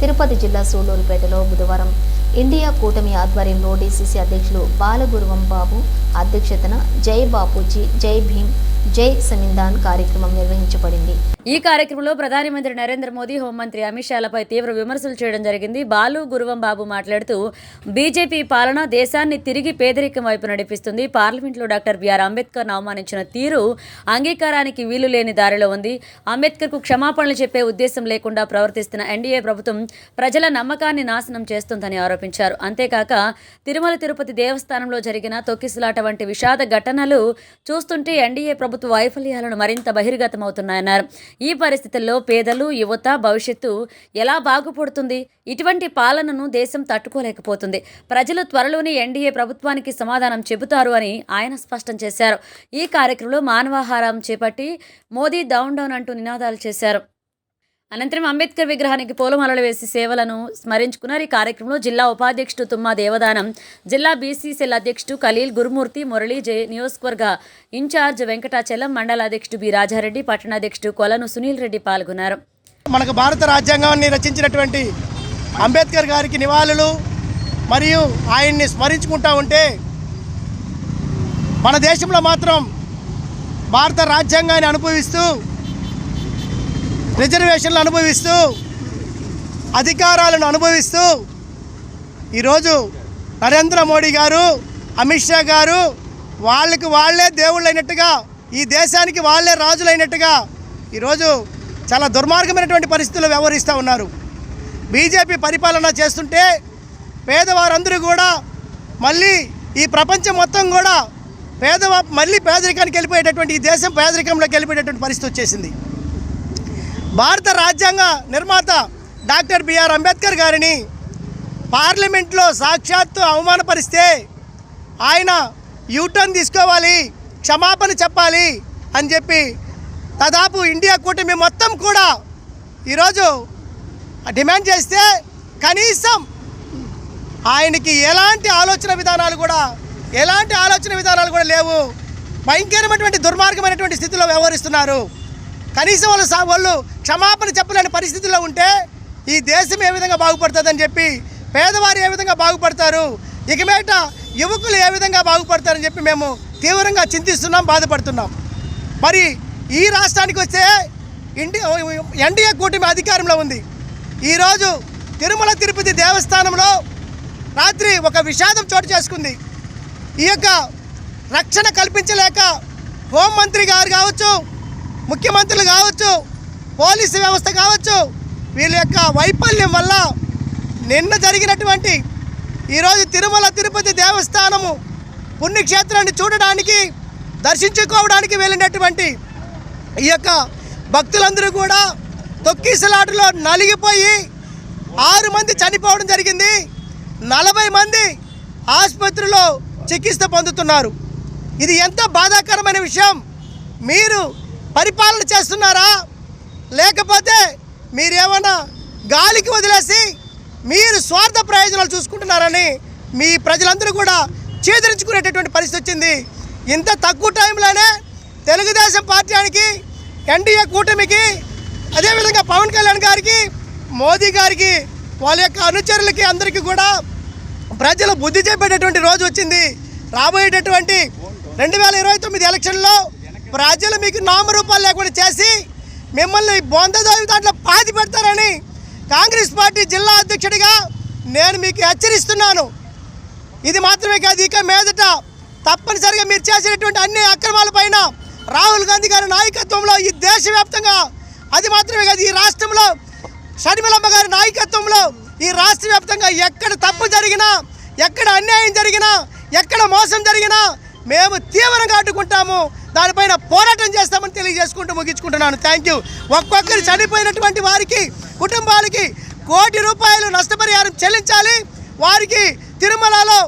తిరుపతి జిల్లా సూళ్లూరుపేటలో బుధవారం ఇండియా కూటమి ఆధ్వర్యంలో డీసీసీ అధ్యక్షులు బాలగురువం బాబు అధ్యక్షతన జై బాపూజీ జై భీమ్ జై సంవిధాన్ కార్యక్రమం నిర్వహించబడింది. ఈ కార్యక్రమంలో ప్రధానమంత్రి నరేంద్ర మోదీ, హోంమంత్రి అమిత్ షాలపై తీవ్ర విమర్శలు చేయడం జరిగింది. బాలు గురువం బాబు మాట్లాడుతూ బీజేపీ పాలన దేశాన్ని తిరిగి పేదరికం వైపు నడిపిస్తుంది. పార్లమెంట్లో డాక్టర్ బిఆర్ అంబేద్కర్ను అవమానించిన తీరు అంగీకారానికి వీలు లేని దారిలో ఉంది. అంబేద్కర్కు క్షమాపణలు చెప్పే ఉద్దేశం లేకుండా ప్రవర్తిస్తున్న ఎన్డీఏ ప్రభుత్వం ప్రజల నమ్మకాన్ని నాశనం చేస్తుందని ఆరోపించారు. అంతేకాక తిరుమల తిరుపతి దేవస్థానంలో జరిగిన తొక్కిసలాట వంటి విషాద ఘటనలు చూస్తుంటే ఎన్డీఏ ప్రభుత్వ వైఫల్యాలను మరింత బహిర్గతమవుతున్నాయన్నారు. ఈ పరిస్థితుల్లో పేదలు, యువత భవిష్యత్తు ఎలా బాగుపడుతుంది? ఇటువంటి పాలనను దేశం తట్టుకోలేకపోతుంది. ప్రజలు త్వరలోనే ఎన్డీఏ ప్రభుత్వానికి సమాధానం చెబుతారు అని ఆయన స్పష్టం చేశారు. ఈ కార్యక్రమంలో మానవాహారం చేపట్టి మోదీ డౌన్ డౌన్ అంటూ నినాదాలు చేశారు. అనంతరం అంబేద్కర్ విగ్రహానికి పూలమాలలు వేసి సేవలను స్మరించుకున్నారు. ఈ కార్యక్రమంలో జిల్లా ఉపాధ్యక్షుడు తుమ్మా దేవదానం, జిల్లా బీసీసీఎల్ అధ్యక్షుడు ఖలీల్, గురుమూర్తి, మురళీ, నియోజకవర్గ ఇన్ఛార్జ్ వెంకటాచలం, మండల అధ్యక్షుడు బి రాజారెడ్డి, పట్టణాధ్యక్షుడు కొలను సునీల్ రెడ్డి పాల్గొన్నారు. మనకు భారత రాజ్యాంగాన్ని రచించినటువంటి అంబేద్కర్ గారికి నివాళులు మరియు ఆయన్ని స్మరించుకుంటూ ఉంటే మన దేశంలో మాత్రం భారత రాజ్యాంగాన్ని అనుభవిస్తూ, రిజర్వేషన్లు అనుభవిస్తూ, అధికారాలను అనుభవిస్తూ ఈరోజు నరేంద్ర మోడీ గారు, అమిత్ షా గారు వాళ్ళకి వాళ్ళే దేవుళ్ళైనట్టుగా, ఈ దేశానికి వాళ్ళే రాజులైనట్టుగా ఈరోజు చాలా దుర్మార్గమైనటువంటి పరిస్థితుల్లో వ్యవహరిస్తూ ఉన్నారు. బీజేపీ పరిపాలన చేస్తుంటే పేదవారందరూ కూడా మళ్ళీ ఈ ప్రపంచం మొత్తం కూడా మళ్ళీ పేదరికానికి వెళ్ళిపోయేటటువంటి, ఈ దేశం పేదరికంలోకి వెళ్ళిపోయేటటువంటి పరిస్థితి వచ్చేసింది. భారత రాజ్యాంగ నిర్మాత డాక్టర్ బిఆర్ అంబేద్కర్ గారిని పార్లమెంట్లో సాక్షాత్తు అవమానపరిస్తే ఆయన యూటర్న్ తీసుకోవాలి, క్షమాపణ చెప్పాలి అని చెప్పి దాదాపు ఇండియా కూటమి మొత్తం కూడా ఈరోజు డిమాండ్ చేస్తే కనీసం ఆయనకి ఎలాంటి ఆలోచన విధానాలు కూడా లేవు. భయంకరమైనటువంటి దుర్మార్గమైనటువంటి స్థితిలో వ్యవహరిస్తున్నారు. కనీసం వాళ్ళు క్షమాపణ చెప్పలేని పరిస్థితుల్లో ఉంటే ఈ దేశం ఏ విధంగా బాగుపడుతుందని చెప్పి, పేదవారు ఏ విధంగా బాగుపడతారు, ఇక మీదట యువకులు ఏ విధంగా బాగుపడతారని చెప్పి మేము తీవ్రంగా చింతిస్తున్నాం, బాధపడుతున్నాం. మరి ఈ రాష్ట్రానికి వస్తే ఎన్డీఏ కూటమి అధికారంలో ఉంది. ఈరోజు తిరుమల తిరుపతి దేవస్థానంలో రాత్రి ఒక విషాదం చోటు చేసుకుంది. ఈ యొక్క రక్షణ కల్పించలేక హోంమంత్రి గారు కావచ్చు, ముఖ్యమంత్రులు కావచ్చు, పోలీసు వ్యవస్థ కావచ్చు, వీళ్ళ యొక్క వైఫల్యం వల్ల నిన్న జరిగినటువంటి ఈరోజు తిరుమల తిరుపతి దేవస్థానము పుణ్యక్షేత్రాన్ని చూడడానికి, దర్శించుకోవడానికి వెళ్ళినటువంటి ఈ యొక్క భక్తులందరూ కూడా తొక్కిసలాటలో నలిగిపోయి 6 మంది చనిపోవడం జరిగింది. 40 మంది ఆసుపత్రిలో చికిత్స పొందుతున్నారు. ఇది ఎంత బాధాకరమైన విషయం. మీరు పరిపాలన చేస్తున్నారా, లేకపోతే మీరేమన్నా గాలికి వదిలేసి మీరు స్వార్థ ప్రయోజనాలు చూసుకుంటున్నారని మీ ప్రజలందరూ కూడా చేదరించుకునేటటువంటి పరిస్థితి వచ్చింది. ఇంత తక్కువ టైంలోనే తెలుగుదేశం పార్టీకి, ఎన్డీఏ కూటమికి, అదేవిధంగా పవన్ కళ్యాణ్ గారికి, మోదీ గారికి, వాళ్ళ యొక్క అనుచరులకి అందరికీ కూడా ప్రజలు బుద్ధి చెప్పేటటువంటి రోజు వచ్చింది. రాబోయేటటువంటి 2029 ఎలక్షన్లో ప్రజలు మీకు నామరూపాలు లేకుండా చేసి మిమ్మల్ని బొందదోవి దాంట్లో పాతి పెడతారని కాంగ్రెస్ పార్టీ జిల్లా అధ్యక్షుడిగా నేను మీకు హెచ్చరిస్తున్నాను. ఇది మాత్రమే కాదు, ఇక మీదట తప్పనిసరిగా మీరు చేసినటువంటి అన్ని అక్రమాలపైన రాహుల్ గాంధీ గారి నాయకత్వంలో ఈ దేశవ్యాప్తంగా, అది మాత్రమే కాదు ఈ రాష్ట్రంలో షర్మిలమ్మ గారి నాయకత్వంలో ఈ రాష్ట్ర వ్యాప్తంగా ఎక్కడ తప్పు జరిగినా, ఎక్కడ అన్యాయం జరిగినా, ఎక్కడ మోసం జరిగినా మేము తీవ్రంగా అడ్డుకుంటాము, దానిపైన పోరాటం చేస్తామని తెలియజేసుకుంటూ ముగించుకుంటున్నాను. Thank you. ఒక్కొక్కరు చనిపోయినటువంటి వారికి, కుటుంబాలకి ₹1 కోటి నష్టపరిహారం చెల్లించాలి. వారికి తిరుమలలో